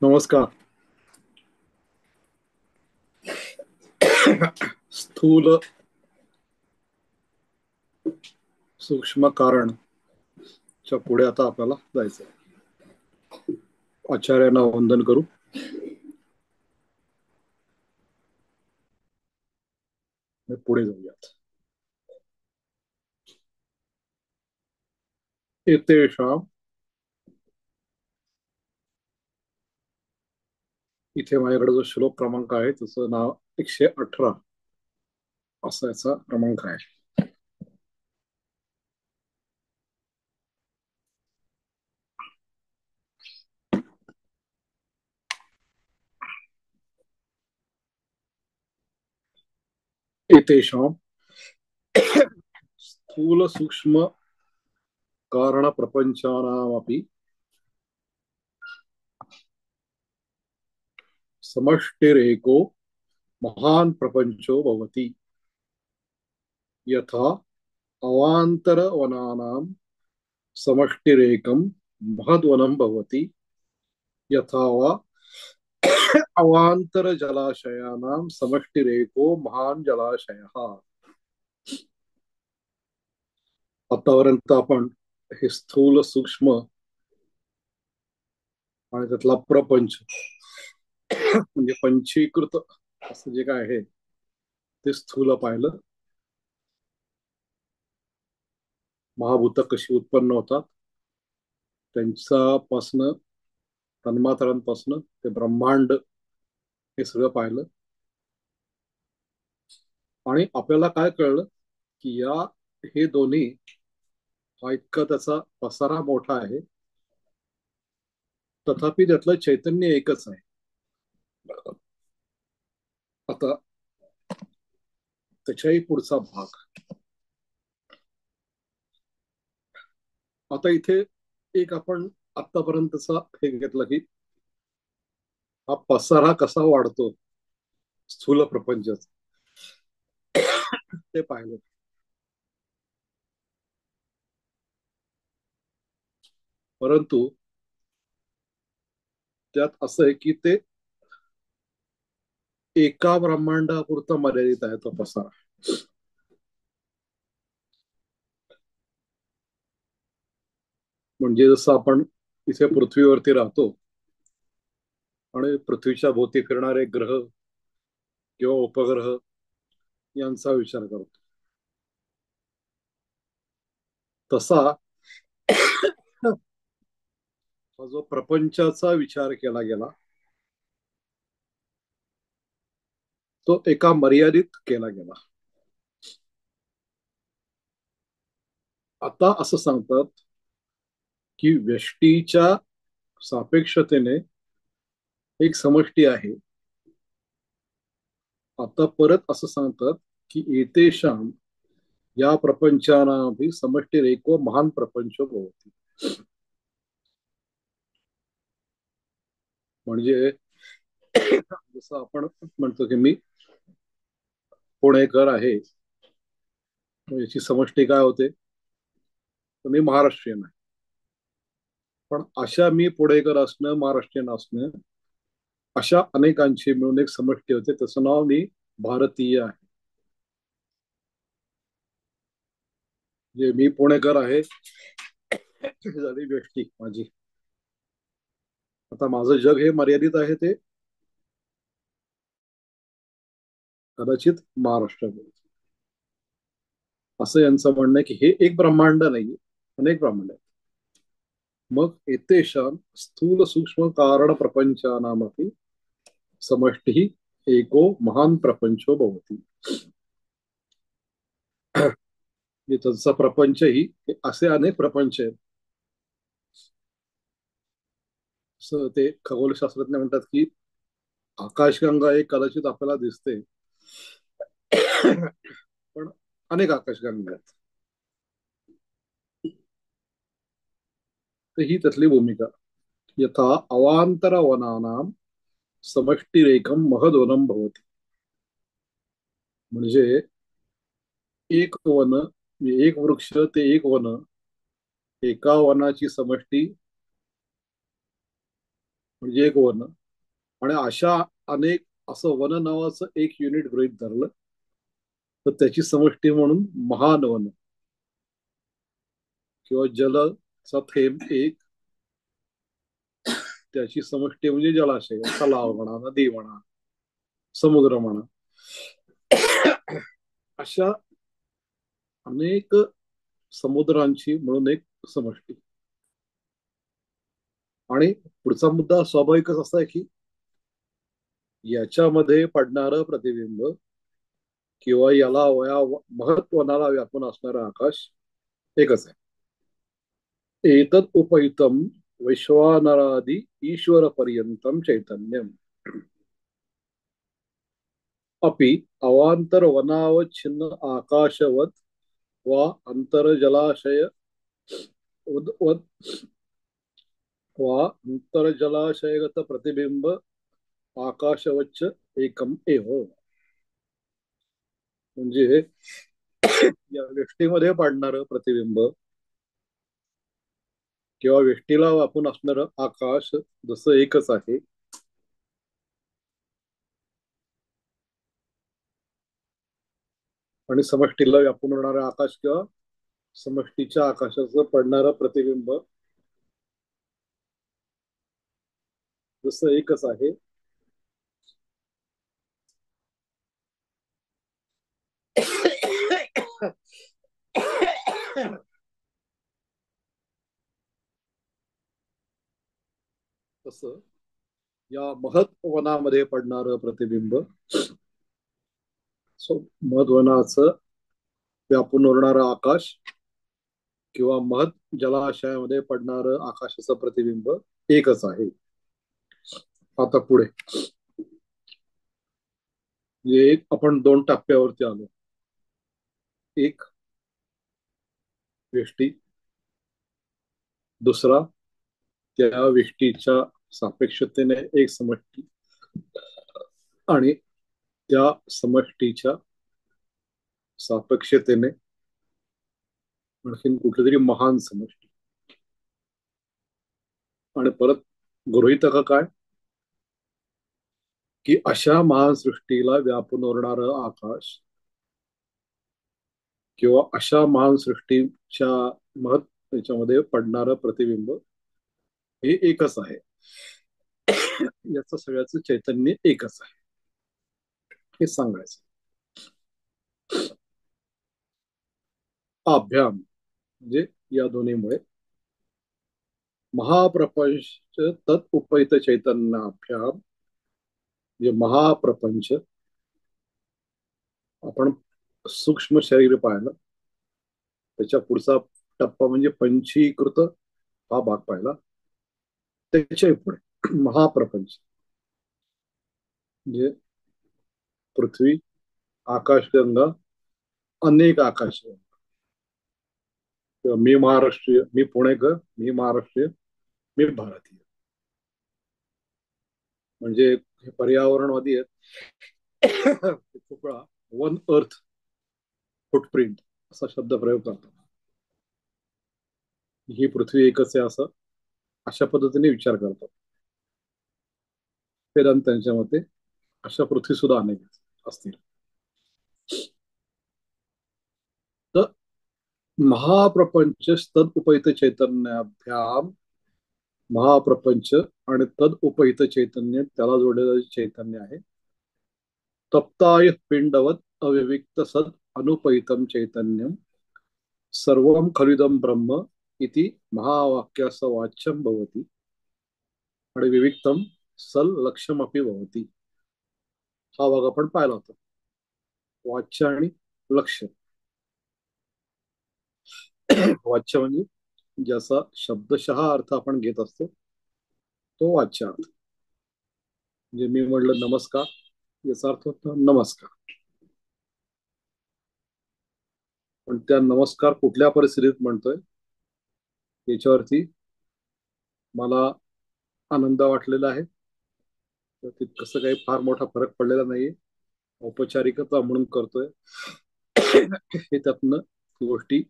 नमस्कार. स्थूल सूक्ष्म कारण च्या पुढे आता आपल्याला जायचं आहे. आचार्यांना वंदन करू. पुढे जाऊयात. एतेषां, इथे माझ्याकडे जो श्लोक क्रमांक आहे त्याचं नाव 118 असा याचा क्रमांक आहे. एतेषां स्थूल सूक्ष्म कारण प्रपंचानामपि समष्टिरेको महान् प्रपंचो भवति. यथा अवान्तरवनानां समष्टिरेकं महद्वनं भवति, यथा वा अवांतर जलाशयानां समष्टिरेको महान जलाशयः. आतापर्यंत आपण हे स्थूल सूक्ष्म आणि त्यातला प्रपंच म्हणजे पंचीकृत असं जे काय आहे ते स्थूल पाहिलं. महाभूत कशी उत्पन्न होतात त्यांच्यापासनं, तन्मात्रांपासनं ते ब्रह्मांड हे सगळं पाहिलं. आणि आपल्याला काय कळलं की या हे दोन्ही हा इतका त्याचा पसारा मोठा आहे, तथापि त्यातलं चैतन्य एकच आहे. आता त्याच्याही पुढचा भाग. आता इथे एक आपण आतापर्यंतचा हे घेतलं की हा पसारा कसा वाढतो स्थूल प्रपंचाचा ते पाहिलं. परंतु त्यात असं आहे की ते एका ब्रह्मांडापुरता मर्यादित आहे तो पसारा. म्हणजे जसं आपण इथे पृथ्वीवरती राहतो आणि पृथ्वीच्या भोवती फिरणारे ग्रह किंवा उपग्रह यांचा विचार करतो, तसा हा जो प्रपंचाचा विचार केला गेला तो एका मर्यादित केला गेला. आता असं सांगतात की व्यष्टीच्या सापेक्षतेने एक समष्टी आहे. आता परत असं सांगतात की एतेषां या प्रपंचानापि समष्टिरेको महान प्रपंच भवति. म्हणजे जसं आपण म्हणतो की मी पुणेकर आहे, याची समष्टी काय होते तर मी महाराष्ट्रीयन आहे. पण अशा मी पुणेकर असणं, महाराष्ट्रीयन असणं, अशा अनेकांची मिळून एक समष्टी होते, त्याचं नाव मी भारतीय आहे. जे मी पुणेकर आहे झाली व्यष्टी माझी. आता माझं जग हे मर्यादित आहे ते कदाचित महाराष्ट्र, असं यांचं म्हणणं आहे की हे एक ब्रह्मांड नाही, अनेक ब्रह्मांड आहेत. मग एतेषां स्थूल सूक्ष्म कारण प्रपंचानामपि समष्टी एको महान प्रपंचो भवति. त्यांचा प्रपंच ही असे अनेक प्रपंच आहेत. ते खगोलशास्त्रज्ञ म्हणतात की आकाशगंगा एक कदाचित आपल्याला दिसते, पण अनेक आकाशगंगा आहेत. तर ही त्यातली भूमिका. यथा अवांतर वनानां समष्टिरेकं महद्वनं भवति. म्हणजे एक वन, एक वृक्ष ते एक वन, एका वनाची समष्टी म्हणजे एक वर्ण. आणि अशा अनेक असं वन नावाचं एक युनिट गृहीत धरलं तर त्याची समष्टी म्हणून महान वन किंवा जलचा थेंब एक, त्याची समष्टी म्हणजे जलाशय, तलाव म्हणा, नदी म्हणा, समुद्र म्हणा. अशा अनेक समुद्रांची म्हणून एक समष्टी. आणि पुढचा मुद्दा स्वाभाविकच असा आहे की याच्यामध्ये पडणारं प्रतिबिंब किंवा याला महत्वनाला व्यापून असणारं आकाश एकच आहे. एतत् उपयुतम वैश्वानरादि ईश्वर पर्यंतम चैतन्यम अपि अवांतर वनावच्छिन्न आकाशवत वा अंतरजलाशय वा अंतरजलाशयगत प्रतिबिंब आकाशवच्च एकम एव. म्हणजे या व्यष्टीमध्ये पडणारं प्रतिबिंब किंवा व्यष्टीला व्यापून असणारं आकाश जसं एकच आहे, आणि समष्टीला व्यापून होणारं आकाश किंवा समष्टीच्या आकाशाचं पडणारं प्रतिबिंब जसं एकच आहे, तसं या महत्वनामध्ये पडणारं प्रतिबिंब, महत्वनाचं व्यापून उरणारं आकाश किंवा महत जलाशयामध्ये पडणारं आकाशाचं प्रतिबिंब एकच आहे. आता पुढे एक आपण दोन टप्प्यावरती आलो. एक व्यष्टी, दुसरा त्या व्यष्टीच्या सापेक्षतेने एक समष्टी, आणि त्या समष्टीच्या सापेक्षतेने आणखीन कुठली तरी महान समष्टी. आणि परत गृहीतक काय की अशा महान सृष्टीला व्यापून उरणारं आकाश किंवा अशा महान सृष्टीच्या महत् त्याच्यामध्ये पडणारं प्रतिबिंब हे एकच आहे. याचं सगळ्याचं चैतन्य एकच आहे हे सांगायचं. अभ्याम म्हणजे या दोन्हीमुळे महाप्रपंच तत् उपैत चैतन्याभ्याम, म्हणजे महाप्रपंच आपण सूक्ष्म शरीर पाहिलं, त्याच्या पुढचा टप्पा म्हणजे पंचीकृत हा भाग पाहिला, त्याच्या पुढे महाप्रपंच म्हणजे पृथ्वी, आकाशगंगा, अनेक आकाशगंगा. मी महाराष्ट्रीय, मी पुणेकर, मी महाराष्ट्रीय, मी भारतीय. म्हणजे हे पर्यावरणवादी आहेत खूप वेळा वन अर्थ फुटप्रिंट असा शब्द प्रयोग करतात. ही पृथ्वी एकच आहे असं अशा पद्धतीने विचार करतात. वेदांतांच्या मते अशा पृथ्वी सुद्धा अनेक असतील. तर महाप्रपंच तद उपहित चैतन्याभ्याम, महाप्रपंच आणि तद उपहित चैतन्य त्याला जोडलेलं चैतन्य आहे. तप्ताय पिंडवत अविविक्त सद अनुपहितम चैतन्यम सर्वम खलिदम ब्रह्म इति महावाक्यास वाच्यम भवति आणि विविक्तम सल लक्ष्यम अपि भवति. हा भाग आपण पाहिला होता. वाच्य आणि लक्ष्य. वाच्य म्हणजे ज्याचा शब्दशः अर्थ आपण घेत असतो तो वाच्य अर्थ. म्हणजे मी म्हटलं नमस्कार, याचा अर्थ होता नमस्कार. पण त्या नमस्कार कुठल्या परिस्थितीत म्हणतोय याच्यावरती मला आनंद वाटलेला आहे, कसं काही फार मोठा फरक पडलेला नाहीये. औपचारिकता म्हणून करतोय हे त्यातनं गोष्टी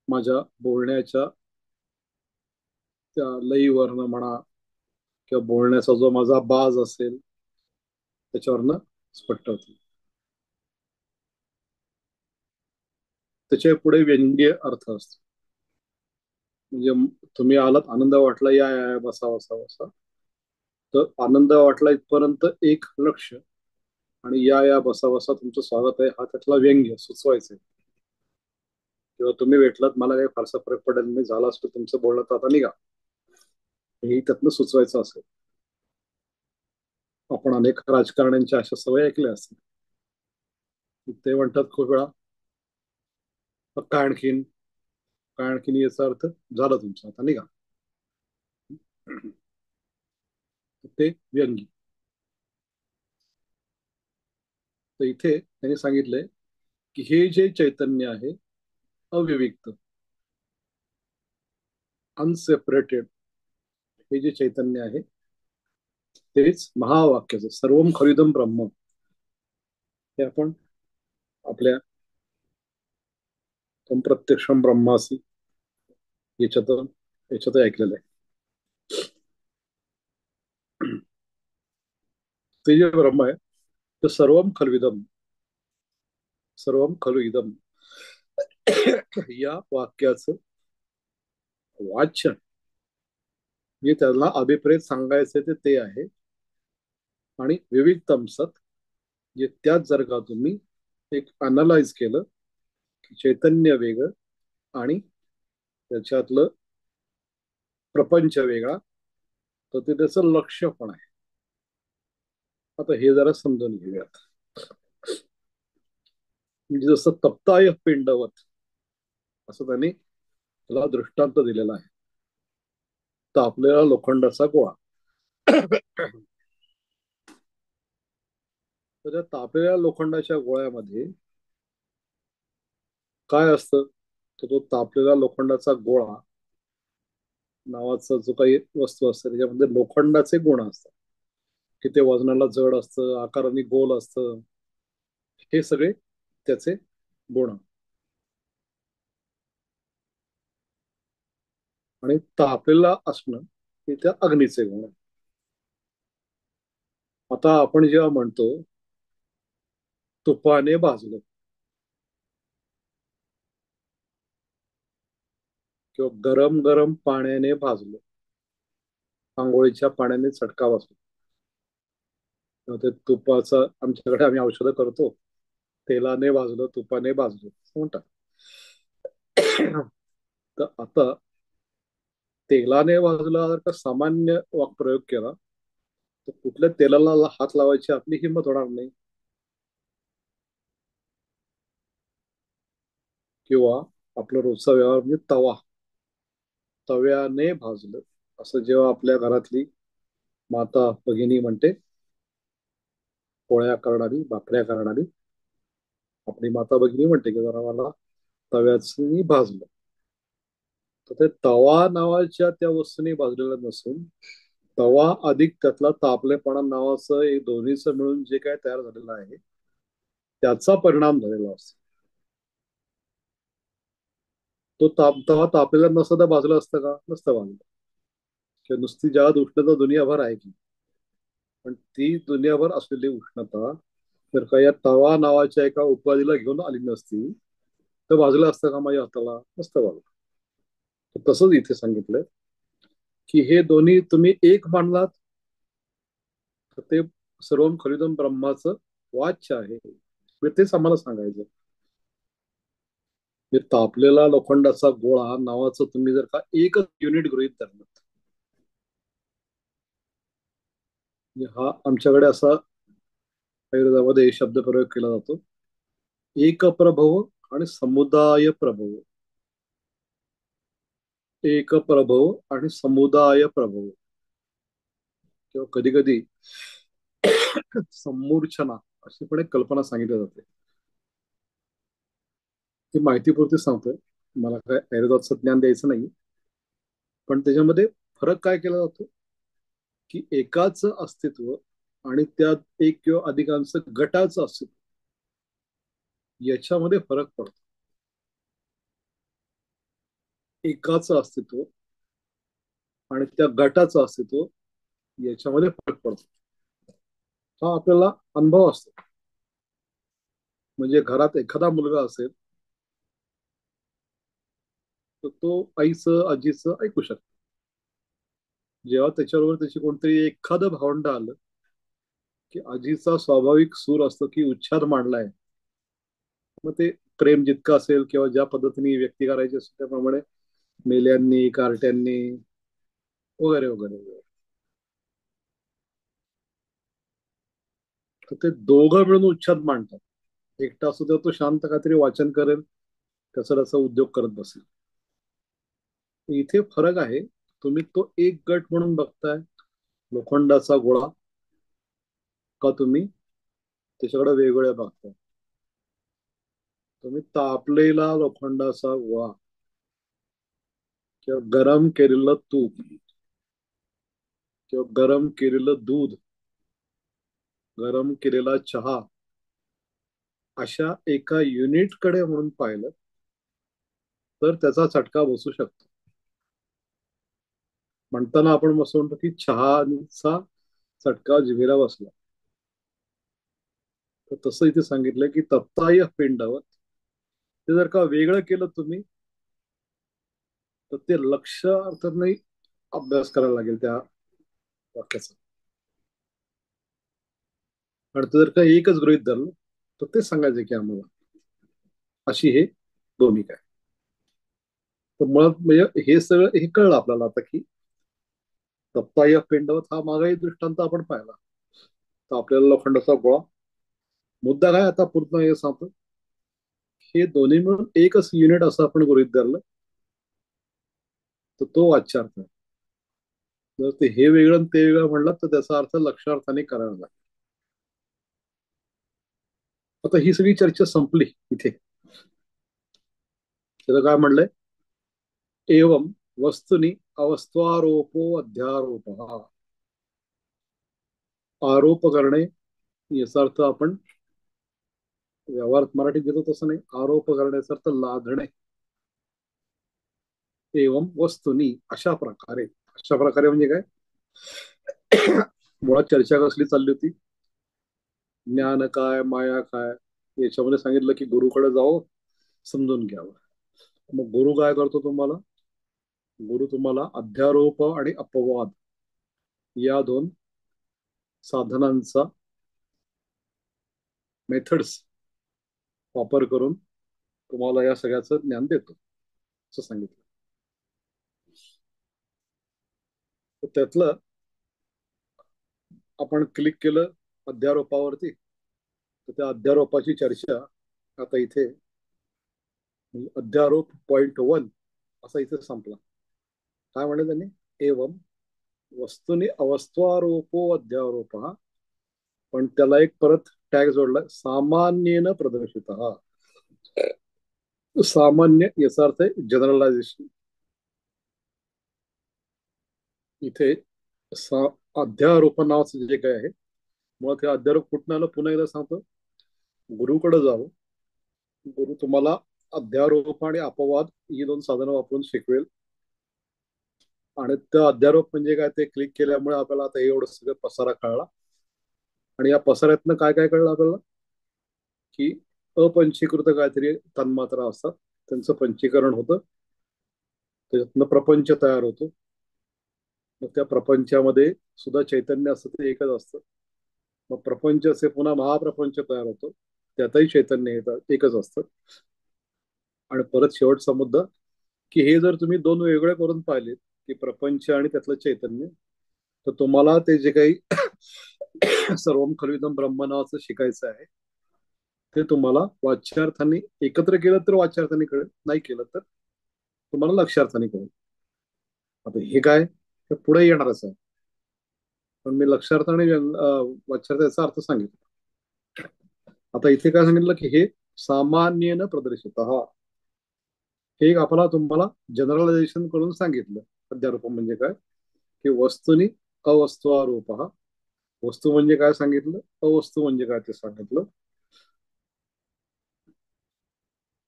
माझ्या बोलण्याच्या त्या लई वर्ण म्हणा किंवा बोलण्याचा जो माझा बाज असेल त्याच्यावरनं स्पष्ट होते. त्याच्या पुढे व्यंग्य अर्थ असतो. म्हणजे तुम्ही आलात, आनंद वाटला, या या या, बसा बसा बसा. तर आनंद वाटला इथपर्यंत एक लक्ष, आणि या या बसा बसा तुमचं स्वागत आहे, हा त्यातला व्यंग्य सुचवायचं. किंवा तुम्ही भेटलात, मला काही फारसा फरक पडेल नाही, झाला असतो तुमचं बोलणं, तर आता निघा, हे त्यातनं सुचवायचं असेल. आपण अनेक राजकारण्यांच्या अशा सवय ऐकल्या असतील. ते म्हणतात खूप वेळा, काय आणखीन, काय आणखीन, याचा अर्थ झालं तुमचं, आता निघा. ते व्यंगी. तर इथे त्यांनी सांगितलंय की हे जे चैतन्य आहे, अविविक्त, अनसेपरेटेड, हे जे चैतन्य आहे तेच महावाक्याचं सर्वम खरीदम ब्रह्म, हे आपण आपल्या तम प्रत्यक्षम ब्रह्मासी याच्यात याच्यात ऐकलेलं आहे. ते जे ब्रह्म आहे ते सर्वम खलविदम, सर्वम खलु इदम, या वाक्याचं वाच्य, जे त्याला अभिप्रेत सांगायचे ते आहे. आणि विविक्तम सत, जे त्याच जर का तुम्ही एक अनालाइज केलं की चैतन्य वेगळं आणि त्याच्यातलं प्रपंच वेगळा, तर ते त्याचं लक्ष पण आहे. आता हे जरा समजून घेऊयात. म्हणजे जसं तप्ताय पिंडवत, असं त्यांनी त्याला दृष्टांत दिलेला आहे. तर आपल्याला लोखंडाचा गोळा, तर त्या तापलेल्या लोखंडाच्या गोळ्यामध्ये काय असतं, तर तो तापलेला लोखंडाचा गोळा नावाचा जो काही वस्तू असते त्याच्यामध्ये लोखंडाचे गुण असतात, की ते वजनाला जड असतं, आकाराने गोल असतं, हे सगळे त्याचे गुण. आणि तापलेला असणं हे त्या अग्नीचे गुण. आता आपण जेव्हा म्हणतो तुपाने भाजलं किंवा गरम गरम पाण्याने भाजलं, आंघोळीच्या पाण्याने चटका बसला, ते तुपाचं आमच्याकडे आम्ही औषधं करतो, तेलाने भाजलं, तुपाने भाजलं असं म्हणतात. तर आता तेलाने भाजला जर का सामान्य वाक्प्रयोग केला, तर कुठल्या तेलाला हात लावायची आपली हिंमत होणार नाही. किंवा आपला रोजचा व्यवहार म्हणजे तवा, तव्याने भाजलं, असं जेव्हा आपल्या घरातली माता भगिनी म्हणते, पोळ्या करणारी, भाकऱ्या करणारी आपली माता भगिनी म्हणते की जरा मला तव्याने भाजलं, तर ते तवा नावाच्या त्या वस्तूने भाजलेलं नसून तवा अधिक त्यातला तापलेपणा नावाचं एक दोन्हीचं मिळून जे काय तयार झालेलं आहे त्याचा परिणाम झालेला असतो. तो तवा तापलेला नसता तर भाजला असतं का, नसतं भाजलं. किंवा नुसती जगात उष्णता दुनियाभर आहे की, पण ती दुनियाभर असलेली उष्णता जर का या तवा नावाच्या एका उपाधीला घेऊन आली नसती तर भाजलं असतं का माझ्या हाताला, नसतं भाजलं. तर तसंच इथे सांगितलंय की हे दोन्ही तुम्ही एक मानलात तर ते सर्वम खरीदून ब्रह्माचं वाच्य आहे. म्हणजे तेच आम्हाला सांगायचं. म्हणजे तापलेला लोखंडाचा गोळा नावाचं तुम्ही जर का एकच युनिट गृहीत धरलं, म्हणजे हा आमच्याकडे असा आयुर्वेदामध्ये शब्द प्रयोग केला जातो, एक प्रभव आणि समुदाय प्रभव, एक प्रभव आणि समुदाय प्रभव, किंवा कधी कधी समूर्छना अशी पण एक कल्पना सांगितली जाते. ती माहितीपुरती सांगतोय, मला काय आयुर्वेदाचं ज्ञान द्यायचं नाही. पण त्याच्यामध्ये फरक काय केला जातो की एकाच अस्तित्व आणि त्यात एक किंवा अधिकांचं गटाचं अस्तित्व, याच्यामध्ये फरक पडतो. एकाचं अस्तित्व आणि त्या गटाचं अस्तित्व याच्यामध्ये फरक पडतो. हा आपल्याला अनुभव असतो. म्हणजे घरात एखादा मुलगा असेल तर तो आईचं आजीचं ऐकू शकतो. जेव्हा त्याच्याबरोबर त्याची कोणतरी एखादं भावंड आलं की आजीचा स्वाभाविक सूर असतो की उच्चार मांडलाय, मग ते प्रेम जितकं असेल किंवा ज्या पद्धतीने व्यक्ती करायची असेल त्याप्रमाणे मेल्यांनी कार्ट्यांनी वगैरे वगैरे वगैरे. तर ते दोघं मिळून उच्चार मांडतात. एकटा असतो तर तो शांत काहीतरी वाचन करेल, त्याचा त्याचा उद्योग करत बसेल. इथे फरक आहे. तुम्ही तो एक गट म्हणून बघताय, लोखंडाचा गोळा, का तुम्ही त्याच्याकडे वेगवेगळ्या बघताय. तुम्ही तापलेला लोखंडाचा गोळा किंवा गरम केलेलं तूप किंवा गरम केलेलं दूध, गरम केलेला चहा, अशा एका युनिटकडे म्हणून पाहिलं तर त्याचा चटका बसू शकतो. म्हणताना आपण असं म्हणतो की चहाचा चटका जिभेला बसला. तर तसं इथे सांगितलं की तप्ताय पिंडवत, ते जर का वेगळं केलं तुम्ही तर ते लक्ष अर्थात अभ्यास करायला लागेल त्या वाक्याचा. आणि ते जर का एकच गृहीत धरलं तर ते सांगायचं की आम्हाला अशी हे भूमिका आहे. तर मुळात म्हणजे हे सगळं हे कळलं आपल्याला आता की तप्ताय पिंडवत हा मागाही दृष्टांत आपण पाहिला. तर आपल्याला लोखंडाचा गोळा, मुद्दा काय आता पूर्ण हे सांगतो, हे दोन्ही मिळून एकच युनिट असं आपण गृहीत धरलं तर तो वाच्यार्थ आहे. जर ते हे वेगळं आणि ते वेगळं म्हणलं तर त्याचा अर्थ लक्षार्थाने करायला लागेल. आता ही सगळी चर्चा संपली इथे. त्याचं काय म्हणलंय, एवं वस्तुनी अवस्त्वारोपो अध्यारोप. आरोप करणे याचा अर्थ आपण व्यवहारात मराठीत देतो तसं नाही. आरोप करण्याचा अर्थ लादणे. एवं वस्तुनी अशा प्रकारे. अशा प्रकारे म्हणजे काय, मुळात चर्चा कसली चालली होती, ज्ञान काय माया काय, याच्यामध्ये सांगितलं की गुरुकडे जावं, समजून घ्यावं. मग गुरु काय करतो तुम्हाला, गुरु तुम्हाला अध्यारोप आणि अपवाद या दोन साधनांचा, मेथड्स वापर करून तुम्हाला या सगळ्याचं ज्ञान देतो असं सांगितलं. तर त्यातलं आपण क्लिक केलं अध्यारोपावरती, तर त्या अध्यारोपाची चर्चा आता इथे अध्यारोप .1 असा इथे संपला. काय म्हणे त्यांनी, एवं वस्तुनी अवस्थारोपो अध्यारोप, पण त्याला एक परत टॅग जोडला, सामान्यन प्रदर्शित. सामान्य याचा अर्थ आहे जनरलायझेशन. इथे सा अध्यारोप नावाचं जे काय आहे, मुळात हे अध्यारोप कुठून आलं पुन्हा एकदा सांगतो. गुरुकडे जावं, गुरु तुम्हाला अध्यारोप आणि अपवाद ही दोन साधनं वापरून शिकवेल. आणि त्या अध्यारोप म्हणजे काय ते क्लिक केल्यामुळे आपल्याला आता एवढं सगळं पसारा कळला. आणि या पसाऱ्यातनं काय काय कळलं आपल्याला, की अपंचीकृत काहीतरी तन्मात्रा असतात, त्यांचं पंचीकरण होतं, त्याच्यातनं प्रपंच तयार होतो. मग त्या प्रपंचामध्ये सुद्धा चैतन्य असतं, ते एकच असतं. मग प्रपंच असे पुन्हा महाप्रपंच तयार होतो, त्यातही चैतन्य येतात, एकच असतं. आणि परत शेवटचा मुद्दा, की हे जर तुम्ही दोन वेगळे करून पाहिलेत की प्रपंच आणि त्यातलं चैतन्य, तर तुम्हाला ते जे काही सर्वम खलविदम ब्रह्म नावाचं शिकायचं आहे ते तुम्हाला वाच्यार्थाने एकत्र केलं तर वाच्यार्थाने कळेल, नाही केलं तर तुम्हाला लक्षार्थाने कळेल. आता हे काय, हे पुढे येणारच आहे, पण मी लक्षार्थ आणि वाच्यार्थ याचा अर्थ सांगितलं. आता इथे काय सांगितलं की हे सामान्यन प्रदर्शित, हा हे एक आपल्याला तुम्हाला जनरलायझेशन करून सांगितलं. अध्यारोप म्हणजे काय, की वस्तूनी अवस्तुआरोप. वस्तू म्हणजे काय सांगितलं, अवस्तू म्हणजे काय ते सांगितलं,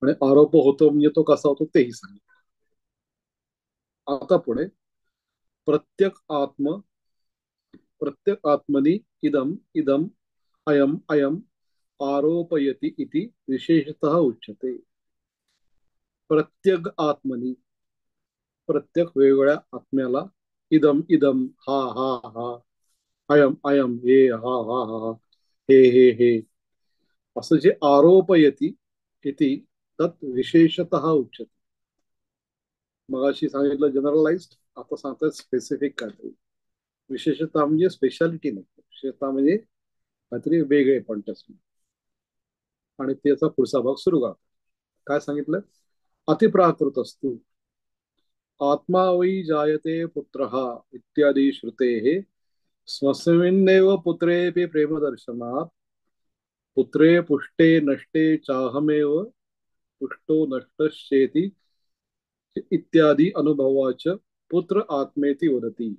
आणि आरोप होतो म्हणजे तो कसा होतो तेही सांगितलं. आता पुढे प्रत्येक आत्म प्रत्येक आत्मनि इदम इदम अयम अयम आरोपयति इति विशेषतः उच्यते. प्रत्येक आत्मनि, प्रत्येक वेगवेगळ्या आत्म्याला, इदम इदम, हा हा हा, अयम अयम, हे हा हा हा, हे असं जे आरोपयति इति तत् विशेषतः उच्यते. मगाशी सांगितलं जनरलाइज्ड, आता सांगतात स्पेसिफिक काहीतरी. विशेषतः म्हणजे स्पेशालिटी नाही, विशेषतः म्हणजे काहीतरी वेगळे पण त्याचं. आणि त्याचा पुढचा भाग सुरू करा. काय सांगितलं? अतिप्राकृत असतो आत्मा वै जायते पुत्रः इत्यादी श्रुतेः स्वस्मिन्नेव पुत्रेऽपि प्रेमदर्शनात् पुत्रे पुष्टे नष्टे चाहमेव पुष्टो नष्टश्चेति इत्यादी अनुभवाच पुत्र आत्मेती वदती.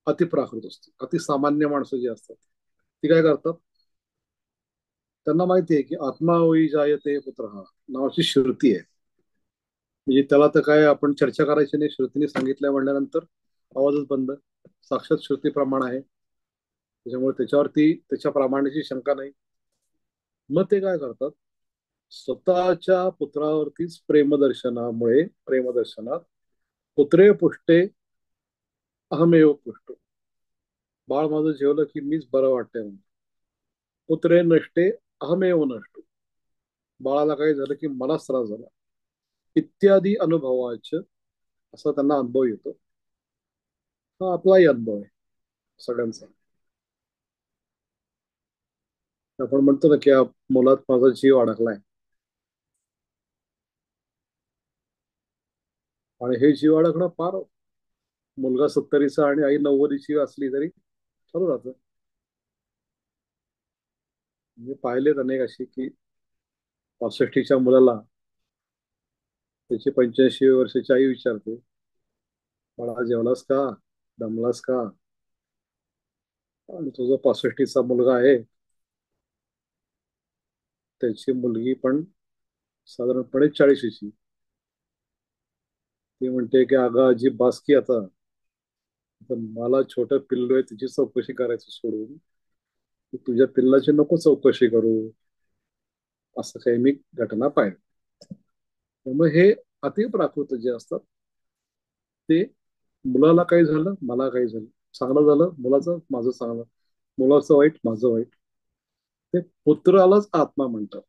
अतिप्राकृत असते, अतिसामान्य माणसं जी असतात ती काय करतात? त्यांना माहिती आहे की आत्मा होई जायते पुत्र हा नावाची श्रुती आहे. म्हणजे त्याला तर काय आपण चर्चा करायची नाही, श्रुतीने सांगितलंय म्हणल्यानंतर आवाजच बंद. साक्षात श्रुती प्रमाण आहे, त्याच्यामुळे त्याच्यावरती त्याच्या प्रमाणाची शंका नाही. मग ते काय करतात? स्वतःच्या पुत्रावरतीच प्रेमदर्शनात पुत्रे पुष्टे अहमेव पुष्टो, बाळ माझं जेवलं की मीच बरं वाटतंय म्हणून. पुत्रे नष्टे अहमेव नष्टो, बाळाला काही झालं की मलाच त्रास झाला. इत्यादी अनुभवाच, असा त्यांना अनुभव येतो. हा आपलाही अनुभव आहे सगळ्यांचा. आपण म्हणतो ना की या मुलात माझा जीव अडकलाय, आणि हे जीव अडकणं फार, मुलगा 70चा आणि आई 90ची असली तरी चालू राहतं. मी पाहिलेत अनेक अशी की 65च्या मुलाला त्याची 85 वर्षाची आई विचारते, बाळा जेवलास का, दमलास का? आणि तुझा 65चा मुलगा आहे, त्याची मुलगी पण साधारणपणे 40ची. ती म्हणते की अगं आजी बास की आता, आता मला छोटं पिल्लू आहे तिची चौकशी करायचं सोडून तू तुझ्या पिल्लाची नको चौकशी करू. असं काही मी घटना पाहिली. त्यामुळे हे अतिप्राकृत जे असतात ते, मुलाला काही झालं मला काही झालं, चांगलं झालं मुलाचं माझं चांगलं, मुलाचं वाईट माझं वाईट, ते पुत्रालाच आत्मा म्हणतात.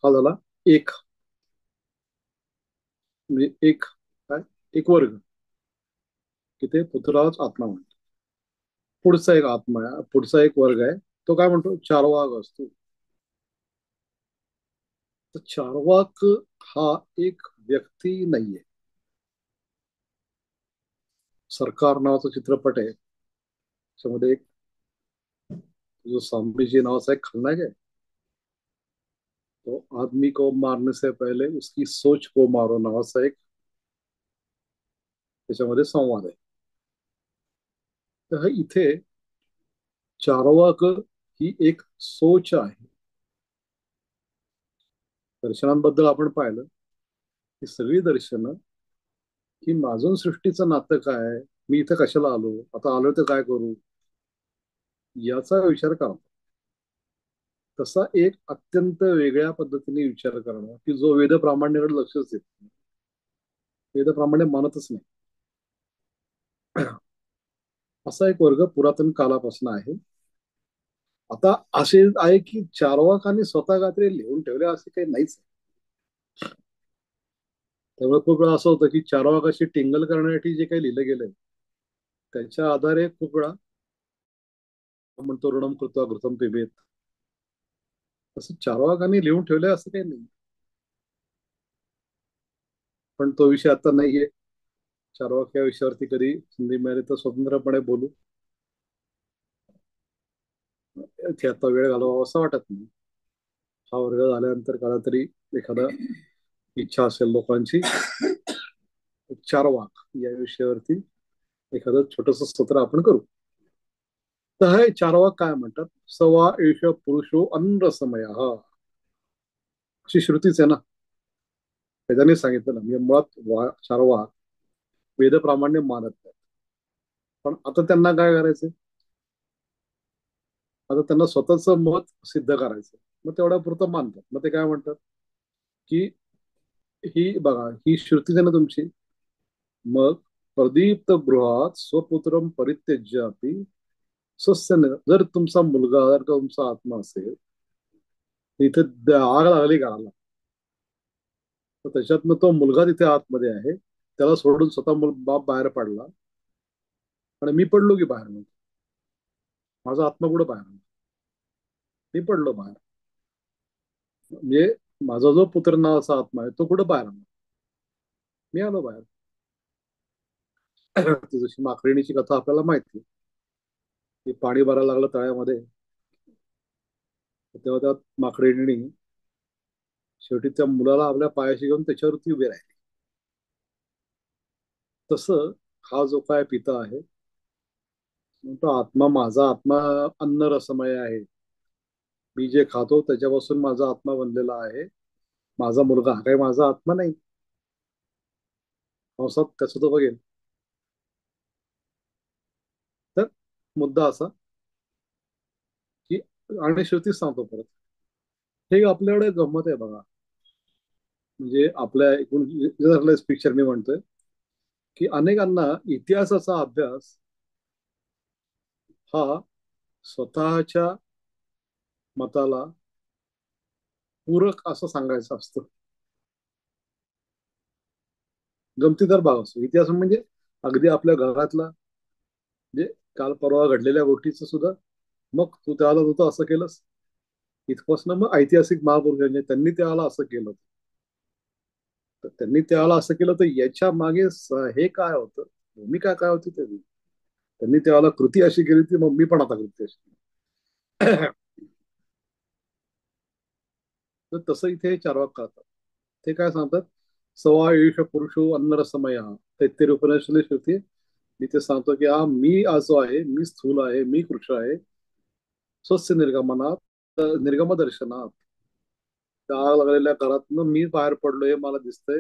हा झाला एक, म्हणजे एक काय, एक वर्ग की ते पुत्रालाच आत्मा म्हणतात. पुढचा एक आत्मा आहे, पुढचा एक वर्ग आहे, तो काय म्हणतो? चार्वाक असतो. तर चार्वाक हा एक व्यक्ती नाहीये. सरकार नावाचा चित्रपट आहे, त्याच्यामध्ये एक जो स्वामीजी नावाचा एक खलनायक आहे, तो आदमी को मारने से पहले उसकी सोच को मारो नावाचा एक त्याच्यामध्ये संवाद आहे. तर इथे चार्वाक ही एक सोच आहे. दर्शनांबद्दल आपण पाहिलं की सगळी दर्शनं की माझून सृष्टीचं नातं काय, मी इथं कशाला आलो, आता आलो तर काय करू, याचा विचार करतो. तसा एक अत्यंत वेगळ्या पद्धतीने विचार करणं की जो वेद प्रामाण्याकडे लक्षच देत नाही, वेद प्रामाण्य मानतच नाही, असा एक वर्ग पुरातन कालापासून आहे. आता असे आहे की चार्वाकांनी स्वतः काहीतरी लिहून ठेवले असे काही नाहीच. त्यामुळे खूप वेळा असं होतं की चार्वाकाशी टिंगल करण्यासाठी जे काही लिहिलं गेलंय त्याच्या आधारे खूप वेळा म्हणतो ऋणम कृत्वा घृतम पिबेत, असं चार्वाकांनी लिहून ठेवलंय असं काही नाही. पण तो विषय आता नाहीये. चार्वाक या विषयावरती कधी संधी मिळाली तर स्वतंत्रपणे बोलू. इथे आता वेळ घालवावा असं वाटत नाही. हा वर्ग झाल्यानंतर कदा तरी एखादा इच्छा असेल लोकांची, चार्वाक या विषयावरती एखादं छोटस सत्र आपण करू. तर हे चार्वाक काय म्हणतात? सवा एष पुरुषो अन्नरसमय, हा अशी श्रुतीच आहे ना, त्याच्याने सांगितलं ना. म्हणजे मुळात चार्वाक वेदप्रामाण्य मानत नाही. पण आता त्यांना काय करायचं? आता त्यांना स्वतःच मत सिद्ध करायचं. मग तेवढ्या पुरतं मानतात. मग ते काय म्हणतात की ही बघा, ही श्रुती आहे ना तुमची. मग प्रदीप्त गृहात स्वपुत्रम परित्यज्य अपि स्वस्य जर तुमचा मुलगा, जर का तुमचा आत्मा असेल, इथे आग लागली घराला, तर त्याच्यातनं तो मुलगा तिथे आतमध्ये आहे, त्याला सोडून स्वतः बाप बाहेर पडला आणि मी पडलो की बाहेर? मग माझा आत्मा कुठं बाहेर? मी पडलो बाहेर. म्हणजे माझा जो पुत्र नावाचा आत्मा आहे तो कुठं बाहेर आला? मी आलो बाहेर. ती जशी माकडीची कथा आपल्याला माहिती, की पाणी भरायला लागलं तळ्यामध्ये, तेव्हा त्या माकडीने शेवटी त्या मुलाला आपल्या पायाशी घेऊन त्याच्यावरती उभे राहिले. तसं हा जो काय पिता आहे, तो आत्मा, माझा आत्मा अन्न रसमय आहे. मी जे खातो त्याच्यापासून माझा आत्मा बनलेला आहे. माझा मुलगा हा काही माझा आत्मा नाही. पावसात त्याचं तो बघेल. तर मुद्दा असा की, आणि शेवटीच सांगतो परत, हे आपल्याकडे गंमत आहे बघा. म्हणजे आपल्या एकूण पिक्चर मी म्हणतोय की अनेकांना इतिहासाचा अभ्यास हा स्वतःच्या मताला पूरक असं सांगायचं असतं. गमतीदार भाग असतो इतिहास म्हणजे. अगदी आपल्या घरातला, म्हणजे काल परवा घडलेल्या गोष्टीचं सुद्धा, मग तू त्याला तू असं केलंस, इथपासून मग ऐतिहासिक महापुरुषांनी त्यांनी त्याला असं केलं, तर त्यांनी त्याला असं केलं, तर याच्या मागे हे काय होतं, भूमिका काय होती त्याची. त्यांनी त्याला कृती अशी केली ती, मग मी पण आता कृती अशी. तर तसं इथे चार वाक करतात. ते काय सांगतात? सवा एष पुरुषो अन्नरसमय, तैत्तिरीय उपनिषदे श्रुती. मी ते सांगतो की हा मी आज जो आहे, मी स्थूल आहे, मी कृष्ण आहे. स्वस्य निर्गमनात, निर्गम दर्शनात, त्या आग लागलेल्या घरातनं मी बाहेर पडलोय, मला दिसतंय.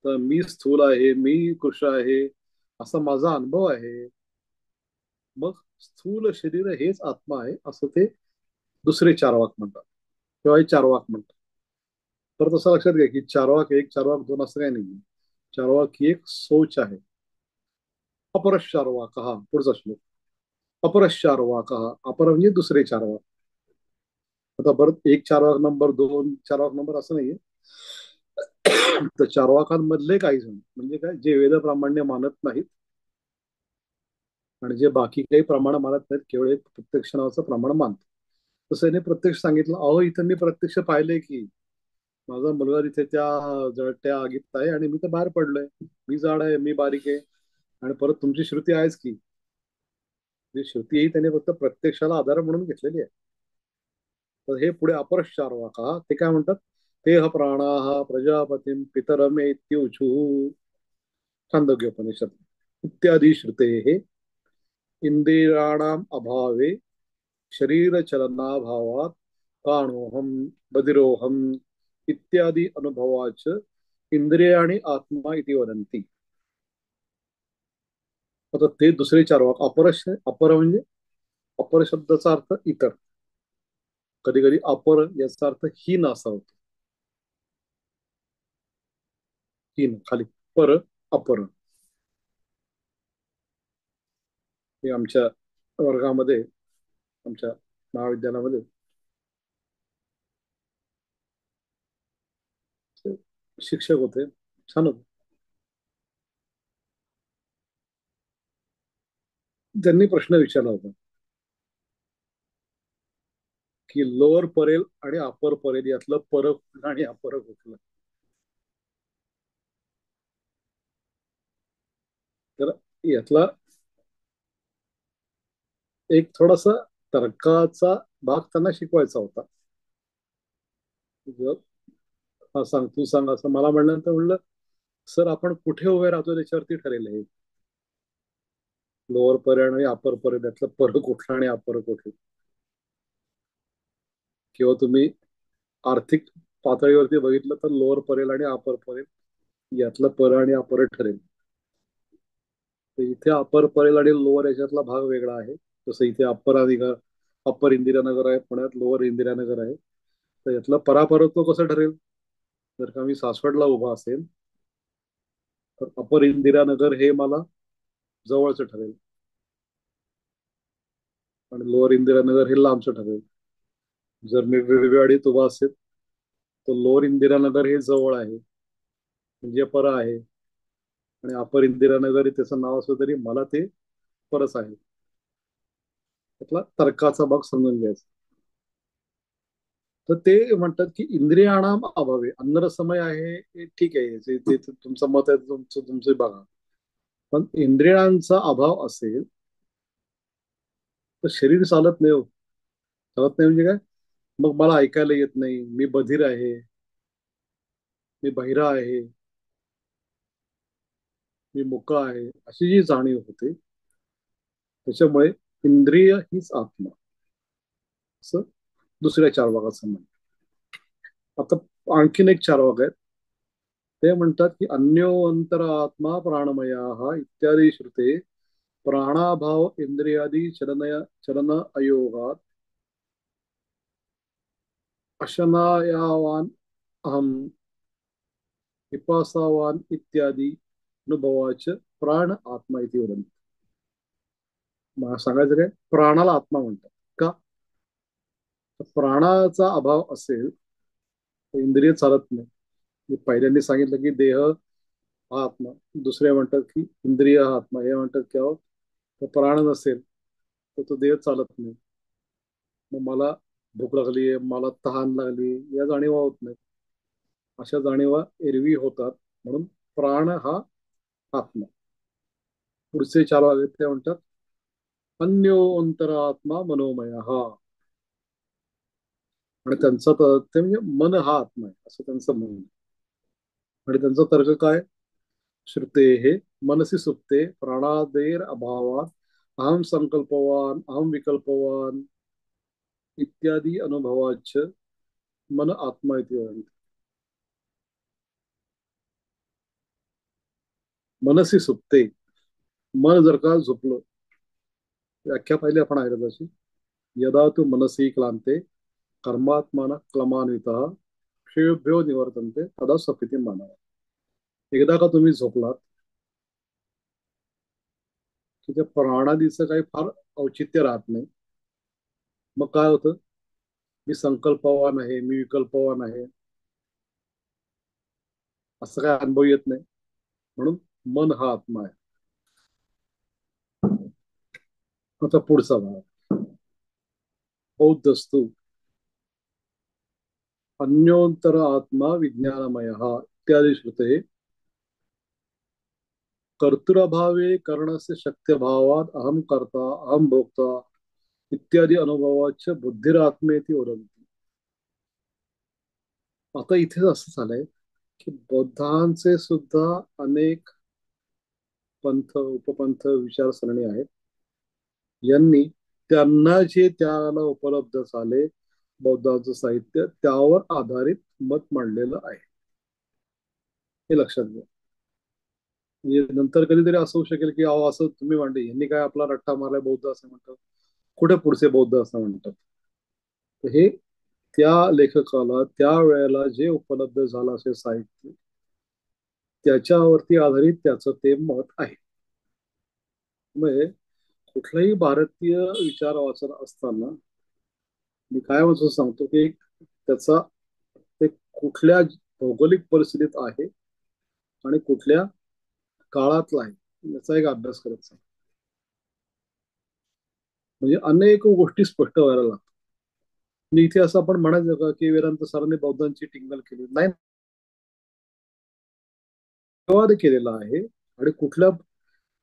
तर मी स्थूल आहे, मी कृष्ण आहे, असा माझा अनुभव आहे. मग स्थूल शरीर हेच आत्मा आहे असं ते दुसरे चार वाक म्हणतात, किंवा हे चार वाक म्हणतात. तर तसं लक्षात घ्या की चारवाक एक, चारवाक दोन असं काही नाही. चारवाक ही एक सोच आहे. अपरश्चारवाक हा पुढचा श्लोक. अपरश्चारवाक हा, अपर म्हणजे दुसरे चारवाक. आता परत एक चारवाक नंबर, दोन चारवाक नंबर असं नाहीये. तर चारवाकांमधले काही जण म्हणजे काय, जे वेदप्रामाण्य मानत नाहीत आणि जे बाकी काही प्रमाण मानत नाहीत, केवळ एक प्रत्यक्ष नावाचं प्रमाण मानतात. तसं याने प्रत्यक्ष सांगितलं, अहो इथं मी प्रत्यक्ष पाहिलंय की माझा मुलगा तिथे त्या जळत्या आगीत आहे आणि मी तर बाहेर पडलोय. मी जाड आहे, मी बारीक आहे. आणि परत तुमची श्रुती आहेच की, जी श्रुती ही त्याने फक्त प्रत्यक्षाला आधार म्हणून घेतलेली आहे. तर हे पुढे अपरश्चार वाका ते काय म्हणतात? तेह प्राणाः प्रजापतीं पितरमेत्युचु, छांदोग्योपनिषद इत्यादी श्रुते हे इंद्रियाणाम अभावे शरीर चलनाभावात काणोहम, बधिरोहम इत्यादी अनुभवाच इंद्रियाणी आत्मा इति वदंती. आता ते दुसरे चार वाक, अपर म्हणजे, अपर शब्दाचा अर्थ इतर. कधी कधी अपर याचा अर्थ हीन असा होतो. हीन खाली, पर, अपर. हे आमच्या वर्गामध्ये, आमच्या महाविद्यालयामध्ये शिक्षक होते, छान होते. त्यांनी प्रश्न विचारला होता की लोअर परेल आणि अपर परेल यातलं फरक कुठलं आणि अपर कुठलं. तर यातला एक थोडासा तर्काचा भाग त्यांना शिकवायचा होता. हा सांग, तू सांग असं मला म्हणल्यानंतर म्हणलं, सर आपण कुठे उभे राहतो त्याच्यावरती ठरेल हे. लोअर पर्याय आणि अपर पर्याय यातलं फरक कुठला आणि अपर कुठला. किंवा तुम्ही आर्थिक पातळीवरती बघितलं तर लोअर परेल आणि अपर परेल यातलं पर आणि अपर ठरेल. तर इथे अप्पर परेल आणि लोअर याच्यातला भाग वेगळा आहे. जसं इथे अप्पर इंदिरानगर आहे, पुण्यात लोअर इंदिरानगर आहे. तर यातलं पराभरत्व कसं ठरेल? जर का मी सासवडला उभा असेल तर अप्पर इंदिरानगर हे मला जवळचं ठरेल आणि लोअर इंदिरानगर हे लांबचं ठरेल. जर मी विवेवाडीत उभा असेल तर लोअर इंदिरानगर हे जवळ आहे, म्हणजे पर आहे, आणि अपर इंदिरानगर हे त्याचं नाव असलं तरी मला ते परच आहे. त्यातला तर्काचा भाग समजून घ्यायचा. तर ते म्हणतात की इंद्रियाणाम अभावे अन्नरसमय आहे, हे ठीक आहे, ते तुमचं मत आहे, तुमचं बघा. पण इंद्रियांचा अभाव असेल तर शरीर चालत नाही हो. चालत नाही म्हणजे काय? मग मला ऐकायला येत नाही, मी बधिर आहे, मी बहिरा आहे, मी मुका आहे, अशी जी जाणीव होते, त्याच्यामुळे इंद्रिय हीच आत्मा, असं दुसऱ्या चार भागाचं म्हणणं. आता आणखीन एक चार भाग आहेत. ते म्हणतात की अन्यो अंतर आत्मा प्राणमया हा इत्यादी श्रुते प्राणाभाव इंद्रियादी चलन अयोगात अशनायावान अहम विपासावान इत्यादी अनुभवाच प्राण आत्मा इथे वदंती. मला सांगायचं काय? प्राणाला आत्मा म्हणतात का? तर प्राणाचा अभाव असेल तर इंद्रिय चालत नाही. मी पहिल्यांदा सांगितलं की देह हा आत्मा, दुसरे म्हणतात की इंद्रिय हा आत्मा, हे म्हणतात की अहो, तो प्राण नसेल तर तो देह चालत नाही. मग मला भूक लागली आहे, मला तहान लागली, या जाणीवा होत नाही. अशा जाणीवा एरवी होतात, म्हणून प्राण हा आत्मा. पुढचे चार वाले ते म्हणतात अन्यो अंतरात्मा मनोमय हा, आणि त्यांचं ते म्हणजे मन हा आत्मा आहे असं त्यांचं म्हणणं आहे. आणि त्यांचा तर्क काय? श्रुते हे मनसी सुप्ते प्राणादेर अभावात अहम संकल्पवान अहम विकल्पवान इत्यादी अनुभवाच मन आत्मा इति वदन्ति. मनसी सुप्ते, मन जर का झोपलं, व्याख्या पाहिली आपण आहे त्याची. यदा तू मनसी क्लांते कर्मात्मान क्लमान्वित क्षयोभ्यो निवर्तन्ते तदा सफिती मानव. एकदा का तुम्ही झोपलात की त्या प्राणादीचं काही फार औचित्य राहत नाही. मग काय होतं? मी संकल्पवान आहे, मी विकल्पवान आहे, असं काय अनुभव येत नाही. म्हणून मन हा आत्मा आहे. आता पुढचा भाग बौद्धस्तु अन्योंतर आत्मा विज्ञानमय इत्यादी श्रुते कर्तृभावे करणस्य शक्य भावात अहम कर्ता अहम भोक्ता इत्यादी अनुभवाच बुद्धिरात्मेती ओरंती. आता इथे असं झालंय की बौद्धांचे सुद्धा अनेक पंथ उपपंथ विचारसरणी आहेत. यांनी त्यांना जे त्याला उपलब्ध झाले बौद्धांचं साहित्य त्यावर आधारित मत मांडलेलं आहे, हे लक्षात घ्या. म्हणजे नंतर कधीतरी असं होऊ शकेल की अहो असं तुम्ही मांडले, यांनी काय आपला रट्टा मारलाय बौद्ध असं म्हणतात, कुठे पुढचे बौद्ध असं म्हणतात. तर हे त्या लेखकाला त्या वेळेला जे उपलब्ध झालं असे साहित्य त्याच्यावरती आधारित त्याचं ते मत आहे. म्हणजे कुठलाही भारतीय विचार वाचन असताना मी काय म्हणतो सांगतो की त्याचा ते कुठल्या भौगोलिक परिस्थितीत आहे आणि कुठल्या काळातला आहे याचा एक अभ्यास करायचा. म्हणजे अनेक गोष्टी स्पष्ट व्हायला लागतात. म्हणजे इथे असं आपण म्हणायचं का की वेदांत सरांनी बौद्धांची टिंगल केली नाही, अनुवाद केलेला आहे. आणि कुठल्या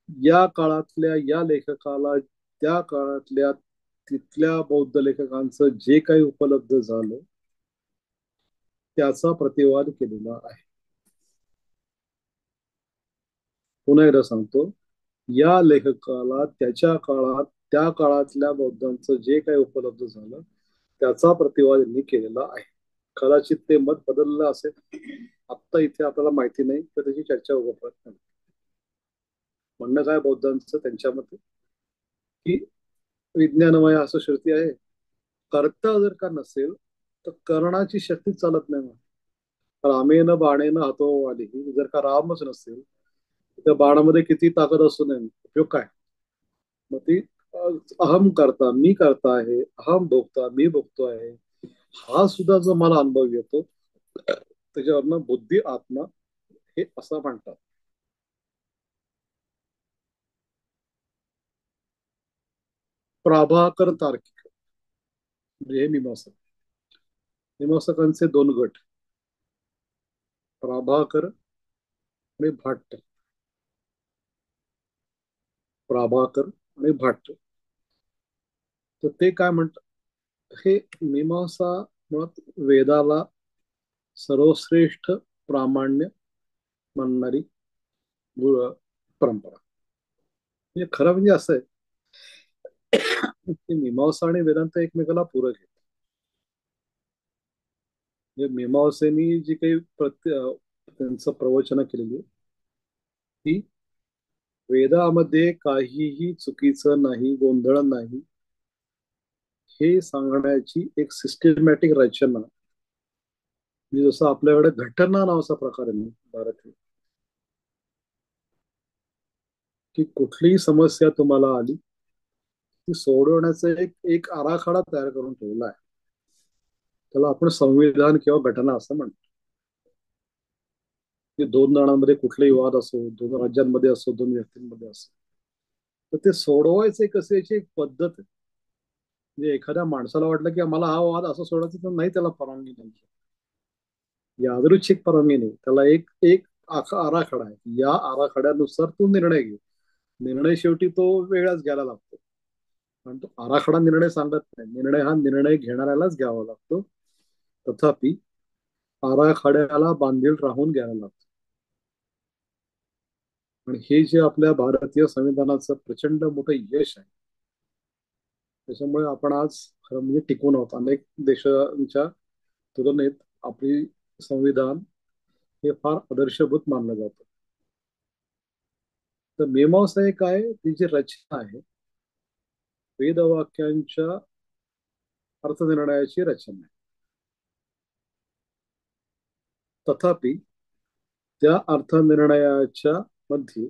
या काळातल्या या लेखकाला त्या काळातल्या तिथल्या बौद्ध लेखकांचं जे काही उपलब्ध झालं त्याचा प्रतिवाद केलेला आहे. पुन्हा एकदा सांगतो, या लेखकाला त्याच्या काळात त्या काळातल्या बौद्धांचं जे काही उपलब्ध झालं त्याचा प्रतिवाद यांनी केलेला आहे. कदाचित ते मत बदललं असेल, आत्ता इथे आपल्याला माहिती नाही, तर त्याची चर्चा उभं म्हणणं काय बौद्धांचं त्यांच्या मते की विज्ञानमय असं श्रुती आहे. कर्ता जर का नसेल तर करण्याची शक्ती चालत नाही. रामेन बाणेन हतो आली, जर का रामच नसेल त्या बाणामध्ये किती ताकद असू नये, उपयोग काय? मग ती अहम करता, मी करता आहे, अहम भोगता, मी भोगतो आहे, हा सुद्धा जो मला अनुभव येतो त्याच्यावरनं बुद्धी आत्मा हे असं म्हणतात. प्राभाकर तार्किक म्हणजे हे मीमांसक. मीमांसकांचे दोन गट, प्राभाकर आणि भाट्ट. प्राभाकर आणि भाट्ट. तर ते काय म्हणतात, हे मीमांसा मुळात वेदाला सर्वश्रेष्ठ प्रामाण्य मानणारी परंपरा. म्हणजे खरं म्हणजे असं आहे की मीमांसा आणि वेदांत एकमेकाला पूरक आहे. म्हणजे मीमांसेनी जी काही त्यांचं प्रवचन केलेली आहे, ती वेदामध्ये काहीही चुकीचं नाही, गोंधळ नाही, हे सांगण्याची एक सिस्टमॅटिक रचना. म्हणजे जसं आपल्याकडे घटना नावाचा प्रकार आहे ना भारतीय, की कुठलीही समस्या तुम्हाला आली ती सोडवण्याचा एक एक आराखडा तयार करून ठेवला आहे. त्याला आपण संविधान किंवा घटना असं म्हणतो. की दोन जणांमध्ये कुठलेही वाद असो, दोन राज्यांमध्ये असो, दोन व्यक्तींमध्ये असो, तर ते सोडवायचे कसे याची एक पद्धत आहे. म्हणजे एखाद्या माणसाला वाटलं की आम्हाला हा वाद असं सोडायचा, तर नाही, त्याला परवानगी नाही. यादृच्छिक परवानगी नाही, त्याला एक एक आराखडा आहे. या आराखड्यानुसार तू निर्णय घे. निर्णय शेवटी तो वेगळाच घ्यायला लागतो, पण तो आराखडा निर्णय सांगत नाही. निर्णय हा निर्णय घेणाऱ्यालाच घ्यावा लागतो. तथापि आराखड्याला बांधील राहून घ्यायला लागतो. आणि हे जे आपल्या भारतीय संविधानाचं प्रचंड मोठं यश आहे, त्याच्यामुळे आपण आज खरं म्हणजे टिकून आहोत. अनेक देशांच्या तुलनेत आपली संविधान हे फार आदर्शभूत मानलं जातं. तर मीमांसा हे काय, ती जी रचना आहे, वेदवाक्यांच्या अर्थनिर्णयाची रचना आहे. तथापि त्या अर्थनिर्णयाच्या मध्ये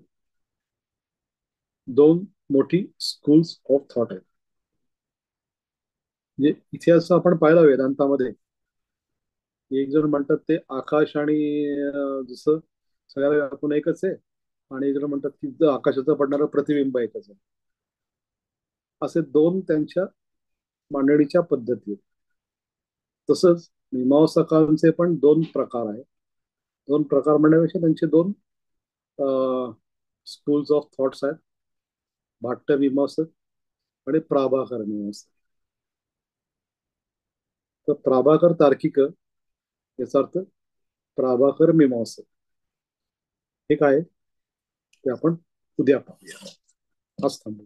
दोन मोठी स्कूल्स ऑफ थॉट आहेत. म्हणजे इथे असं आपण पाहिलं वेदांतामध्ये, एक जण म्हणतात ते आकाश आणि जसं सगळ्याला व्यापून एकच आहे, आणि एक जण म्हणतात की आकाशाचं पडणारं प्रतिबिंब एकच आहे. असे दोन त्यांच्या मांडणीच्या पद्धती आहेत. तसंच मीमांसकांचे पण दोन प्रकार आहेत. दोन प्रकार म्हणण्यापेक्षा त्यांचे दोन स्कूल्स ऑफ थॉट्स आहेत. भाट्ट मीमांसक आणि प्राभाकर मीमांसक. तर प्राभाकर तार्किक याचा अर्थ प्राभाकर मीमांसक हे काय आहे, ते आपण उद्या पाहूया. आज थांबू.